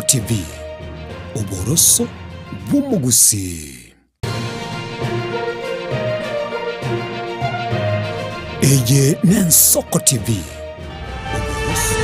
TV uboroso bw'umugusi. Eye n'Ensoko TV uboroso.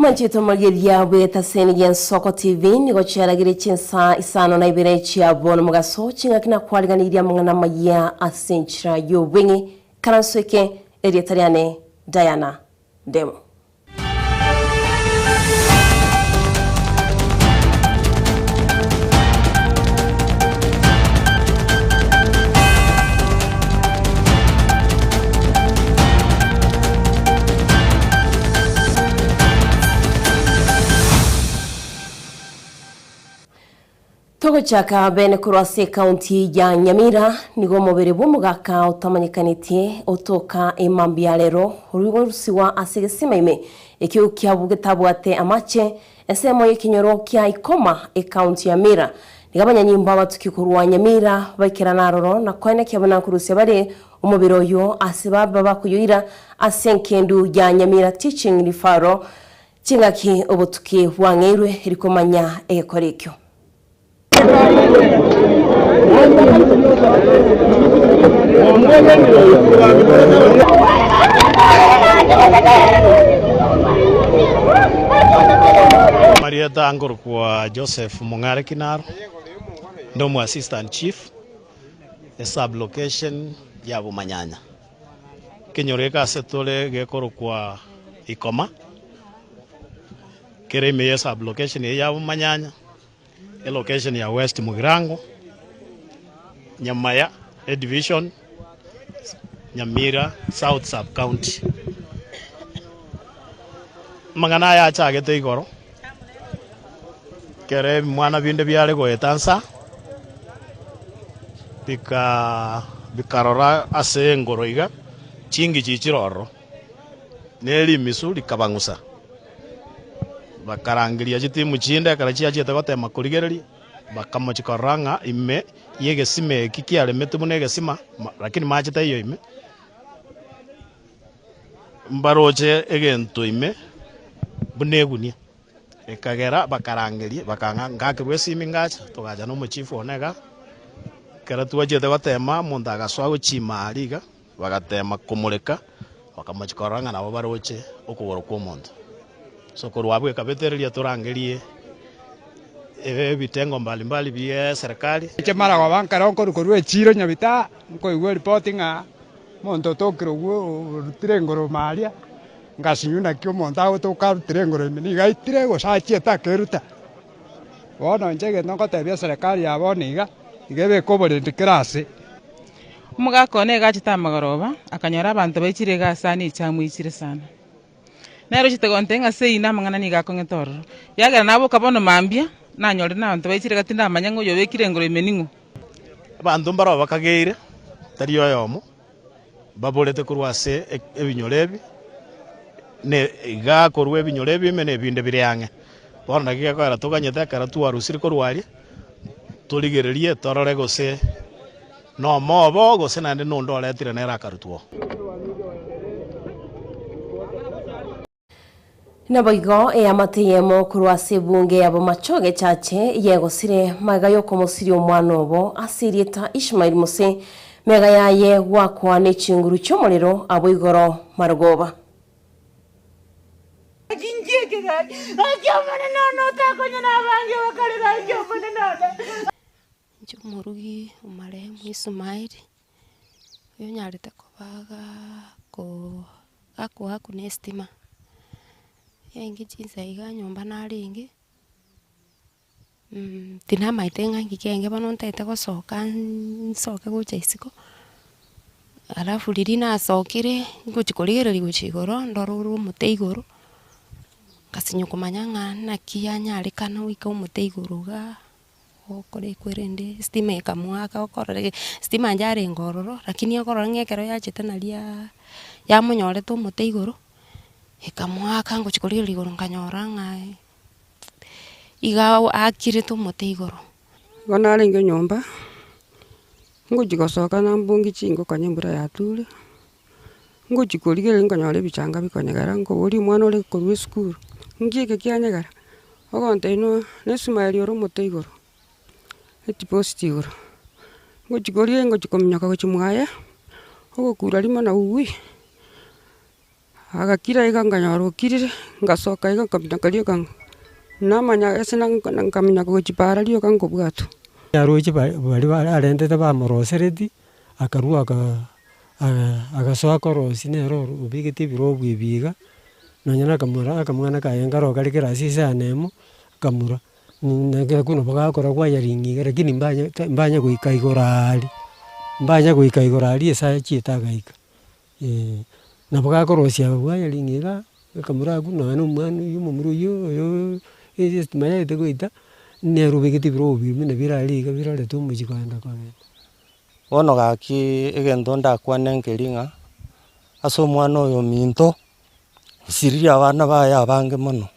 Manchito Margeria weta seni y'Ensoko TV niko cyaragire cyinsa isano na ibere cyabona mugaso cinga kina kwaliganirya mwana maya asenchira yo wengi karansweke Erietariane Diana Demo. Togo chaka bene kurwase county ya Nyamira nigo mubere bw'umugaka utamanyikanite otoka emambia lero rusiwa asegesima ime ekiu kyabugetabuate amache esemo y'ikinyoro kya Ikoma county ya Nyamira nigabanya nyimba batukikurwa Nyamira bakira naroro na kwene kyabona kuruse bare umubiro yo asibaba bakuyira asenkendu ya Nyamira teaching rifaro kingaki obutuki wangeirwe rikomanya ekorekyo. Maria Dangor kwa Joseph Mungare Kinaro ndomu assistant chief sub location ya Bumanyanya kinyoreka setole gekoro kwa Ikoma kereme ya sub location ya Bumanyanya location ya West Mugirango Nyamaya division Nyamira South sub county mangana ya chagete igoro kere mwana binde byale go etansa bikarora ase ngoro iga chingi chichiroro neli misuli kabangusa bakarangiria chitimu chinde karachia chete gotema kurigereri bakamochikoranga ime yegesime kikiale metumu negesima lakini machita iyo ime mbaroche egento ime bunegunia ekagera bakarangiria bakanga ngakirwe simi ngacha togaja no muchifu onega karatuwa chete gotema mundu agaswa guchima aliga bagatema kumureka bakamochikoranga nabo baroche okugoro kwa mundu so kurwabwe kabetereria turangerie bitengo mbalimbali bya serikali chemara wa banka ronko rukorwe chiro nyabita nko igwe reporting a monto tokiro gwo rutirengoro maria ngasinyuna kyo monta to ka rutirengoro ni gaitire go sachieta keruta bona njege nko tebya serikali yaboniga igebe kobore ndikrase mugakone gachita magoroba akanyora abantu bechire gasani chamwicire sana nero chitegontenga seina mangana ni gakongetoro yagera nabo kabono mambia nanyore na abantu bechire gatinda amanyango yobekire ngoro imeningo abantu mbaro bakageire tariyo yomo babolete kurwase ebinyorebi ne iga korwe ebinyorebi mene binde biryange bona gikakora tuganyete kara tuwarusiri korwari tuligererie torore gose no mobo gose nande no ndoletire nera karutwo Naboigo amateyemo kurwase bunge yabo machoge chache yegosire magayo komosiri omwana obo asirieta Ishmael Muse mega yaye wakwa n'ekinguru cy'omuliro aboigoro Marugoba Murugi umaremu Ismail yo nyarita kubaga ko akuha kunestima yangi jinsa iga nyomba naringi tina maitenga ngikenge bono ntete gosoka nsoke gocha isiko alafu riri nasokire ngochikorigereri gochigoro ndororo omote igoro ngasinya kumanya ng'ana kianyarikana wika omote igoro ga okore kwerende stima ekamwaka okorore stima njare ngororo lakini okorora ng'ekero yachete naria yamonyorete omote igoro ekamwaka ngochikorigereri igoro nkanyora ng'ae iga akirete omote igoro igo narenge nyomba ngochigosoka nambungi chingo kanya embura yature ngochikorigereri nkanyora ebichanga bikonyegera nkobori omwana ore korwa esukuru ng'iki eke kianyegera ogonte ino nesumaeri ore omote igoro etiposti igoro ngochikoria ngochikominyoka gochimwaya ogokura rimo na ugui agakira iga nkanyora okirire ngasoka iga nkaminyoka rioka namanya ase nkaminyaka gochipara rioka nkobwatwa aroche bari arendete bamorosereti akarua agasoa korosi nero obigete ebiro bwebiga nonya nakamura akamwana kaye ngaro kari kerasi isanemo kamura kuno bagakora gwayaringiga lakini mbanya goika igoro ari esa chietagaika na bagakorosia gwayaringiga kamura kuno ana omwana oyo omomura oyo estima yaete goita nero obigete ebiro bibiri na birariga birarete omochie kogenda kogenda. Bono gaki egento ndakwana nkeri ng'a ase omwana oyo minto isiririe abana baye abange mono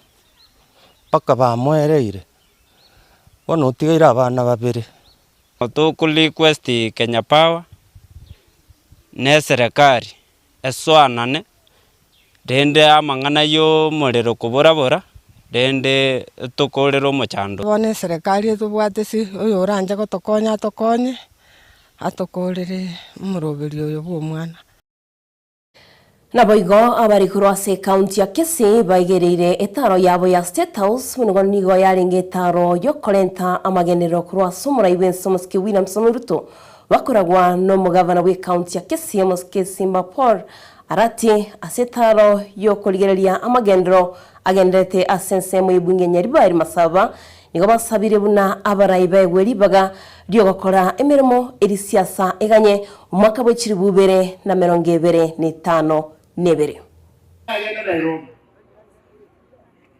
mpaka bamoereire bono otigaire abana babere. Tokurequest Kenya Power ne serikali esoanane rende amang'ana ya omorero koborabora rende tokorera omochando. Bono serikali etobwate oyo oranje gotokonya atokonye atokorere omoroberi oyo bwa omwana. Nabo igo abari korwa ase county ya Kisii baigereire etaro yabo ya State House munogo nigo yarenge etaro yokorenta amagenero korwa ase omorai bwensi omosike William Samoei Ruto bakoragwa n'omugavana bwa county ya Kisii omosike Simba Paul arati ase etaro yokorigereria amagendero agenderete ase ensemo y'ebunge Nyaribari Masaba nigo basabire buna abarai baigwe ribaga ryogokora emirimo eri siasa eganye omwaka bw'ekiri 2025 nebere.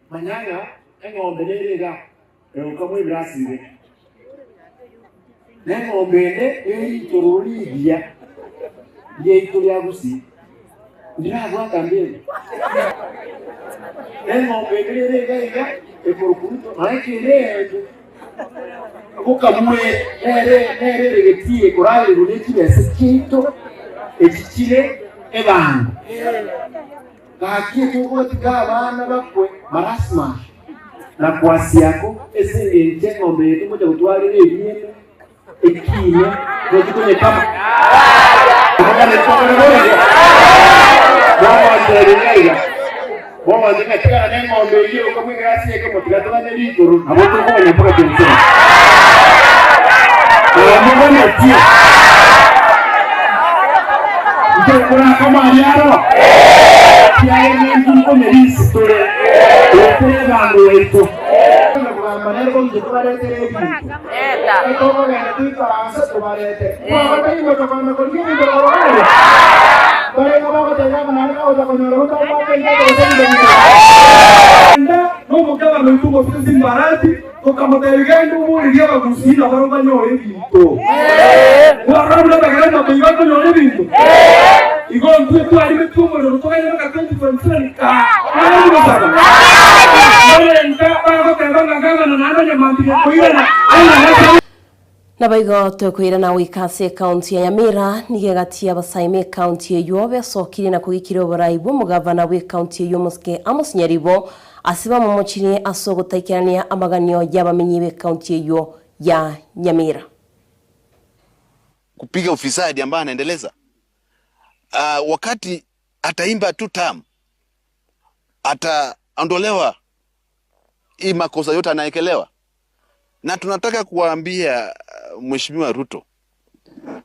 Manyanga eng'ombe nerega ukamwe brasire n'eng'ombe eyitoroligia yeitoria gusi ndira tambere eng'ombe nerega eporukuto aikere ukamwe neregetie korale runekibese kinto ekikire ebanga gakie tugotika abana bakwe marasma na kwasi yako esenge ng'ombe yetu moja gutwarire ebintu ekiye ngotikonye kama Boma ndika tika na ng'ombe hiyo kama grasi yake motigatana ne litoro abo tukone mpaka tensema mungu ni ati ndio kuna kama yaro kiaye ni kone lisi tole tole bango wetu kwa maneno mjikubarete hivi eta kwa ngana tuikarasa tubarete kwa kati ngo kwa kwa nini ndio kwa Bale ngaba tayari na oda kwenye roho kwa nda no mukaba mtungo fisi mbarati tokamotaigendu muri dia bagusina baroma nyore binto warabula bagenda bayibato nyore binto igo ntu ari betumo ro tokanye bakakanti kwansanika ari baba bale nda bago tanga nganga na nana nyamambire koira ai Nabaigo tukwira na wikase county ya Nyamira nigegatia abasaime county eyo besokire na kugikira oborai bw'omugavana bwe county eyo Mosike Amos Nyaribo asiba mu mochire asogotaikirania amaganio y'abamenyi be county eyo ya Nyamira. Kupiga ufisadi ambaye anaendeleza wakati ataimba 2 term ataondolewa hii makosa yote anaekelewa. Na tunataka kuwaambia Mheshimiwa Ruto,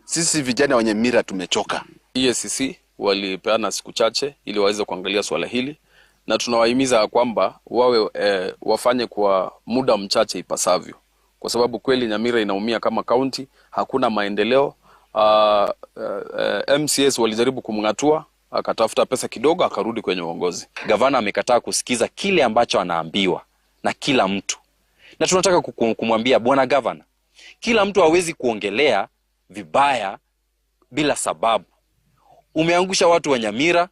sisi vijana wa Nyamira tumechoka. EACC walipeana siku chache ili waweze kuangalia swala hili, na tunawahimiza kwamba wawe wafanye kwa muda mchache ipasavyo. kwa sababu kweli Nyamira inaumia kama county, hakuna maendeleo. MCS walijaribu kumngatua, akatafuta pesa kidogo akarudi kwenye uongozi. Gavana amekataa kusikiza kile ambacho anaambiwa na kila mtu. Na tunataka kumwambia bwana gavana, kila mtu hawezi kuongelea vibaya bila sababu. Umeangusha watu wa Nyamira,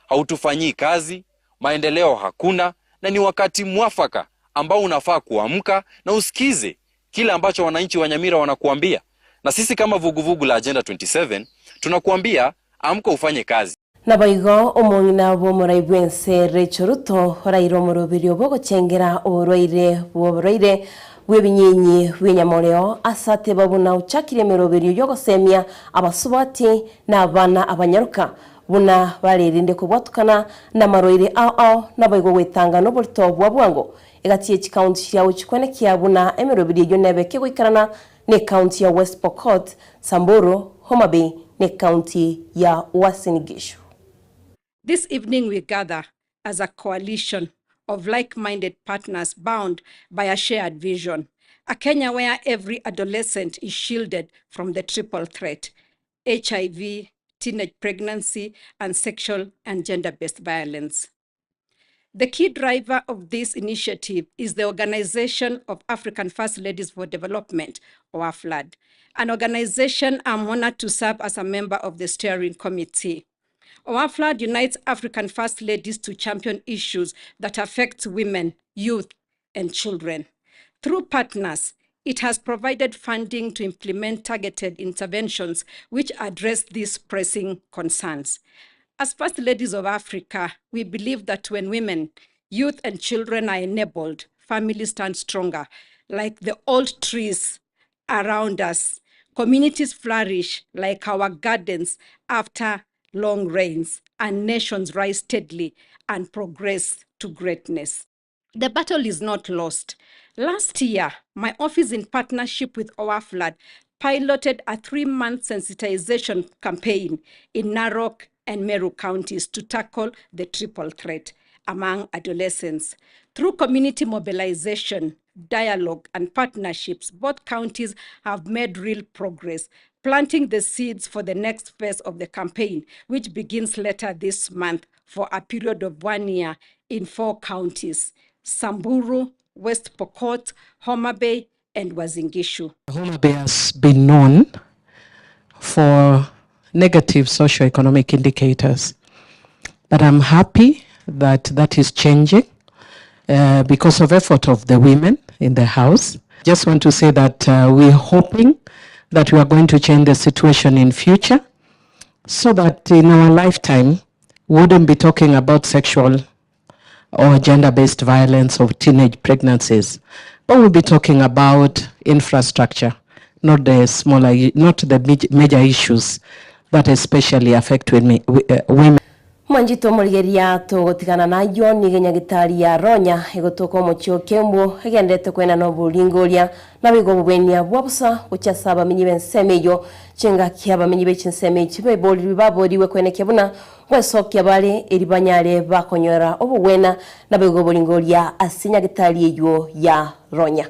hautufanyii kazi, maendeleo hakuna, na ni wakati mwafaka ambao unafaa kuamka na usikize kile ambacho wananchi wa Nyamira wanakuambia. Na sisi kama vuguvugu la Agenda 27 tunakuambia amka ufanye kazi. Nabaigo omongina bo muraibwense Rachel Ruto rairo murubirio bogo chengera obroire bw'ebinyinyi bw'enyamoleo asate babuna uchakire mirubirio yogo semia abasubati na abana abanyaruka buna balerinde kubwatukana na maroire ao nabaigo gwetanga no burto bwa bwango egatiye county ya uchikwene kiabuna emirubirio yonebeke gwikarana ne county ya West Pokot, Samburu, Homa Bay ne county ya Uasin Gishu. This evening we gather as a coalition of like-minded partners bound by a shared vision, a Kenya where every adolescent is shielded from the triple threat: HIV, teenage pregnancy, and sexual and gender-based violence. The key driver of this initiative is the Organization of African First Ladies for Development, or AFLAD, an organization I'm honored to serve as a member of the steering committee. OAFLAD unites African First Ladies to champion issues that affect women, youth, and children. Through partners, it has provided funding to implement targeted interventions which address these pressing concerns. As First Ladies of Africa, we believe that when women, youth, and children are enabled, families stand stronger. Like the old trees around us, communities flourish like our gardens after long rains, and nations rise steadily and progress to greatness. The battle is not lost. Last year, my office, in partnership with OAFLAD, piloted a 3-month sensitization campaign in Narok and Meru counties to tackle the triple threat among adolescents. Through community mobilization, dialogue, and partnerships, both counties have made real progress, planting the seeds for the next phase of the campaign, which begins later this month for a period of 1 year in 4 counties: Samburu, West Pokot, Homa Bay, and Uasin Gishu. Homa Bay has been known for negative socio-economic indicators, but I'm happy that that is changing because of effort of the women in the house. Just want to say that we're hoping that we are going to change the situation in future so that in our lifetime we wouldn't be talking about sexual or gender-based violence or teenage pregnancies, but we'll be talking about infrastructure, not the major issues that especially affect women. Manjito murigeria tugutigana nayo nigenya gitari ya ronya igotoka mucio kembo igendete kwena no buringoria na bigo bwenia bwabusa ucha saba minyi bensemeyo chenga kiaba minyi bechinsemeyo beboli baboriwe kwene kebuna wesokia bale eribanyare bakonyora obwena na bigo buringoria asinya gitari eyo ya ronya.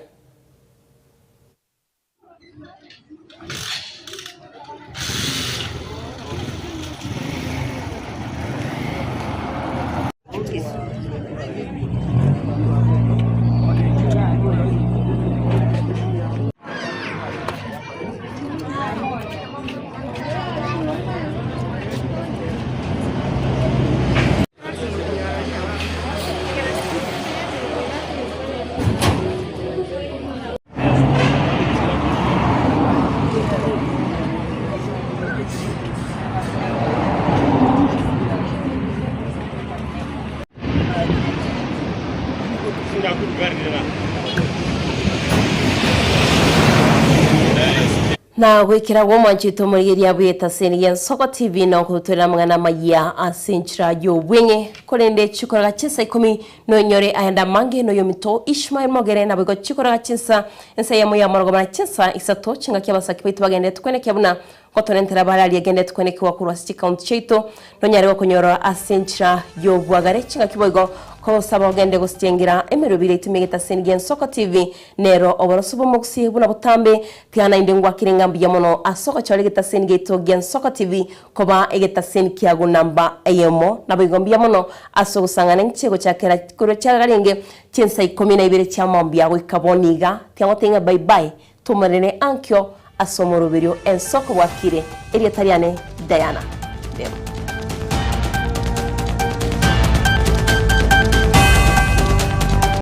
Na gwikira gwo mwanchito murigeria bweta senigen Soko TV na kurutura mwana maya asinchira yo bwenge kolende chikoraga chinsa 10 no nyore ayanda mange no yomito Ishmael Mogere na bwo chikoraga chinsa ensa ya moya morogo bana chinsa isato chinga kyabasa kibaitu bagende twene kyabuna kotonentera barali agende twene kwa kurwa county cheito no nyare wa kunyora asinchira yo bwagare chinga kibogo ko sabo gende gusitengira emerobire itumegeta sengen Soko TV nero oborosubo mugusi buna butambe tiana indengwa kiringambi ya mono asoko chole geta sengeto gen Soko TV koba egeta sen kiago namba ayemo nabigombi ya mono aso gusangana nchego chakera kuro chagarenge chensa 12 cha mambi ya wikaboniga tiamotenga bye bye tumarene ankyo asomoro video en Soko wakire eriatariane Diana Demo.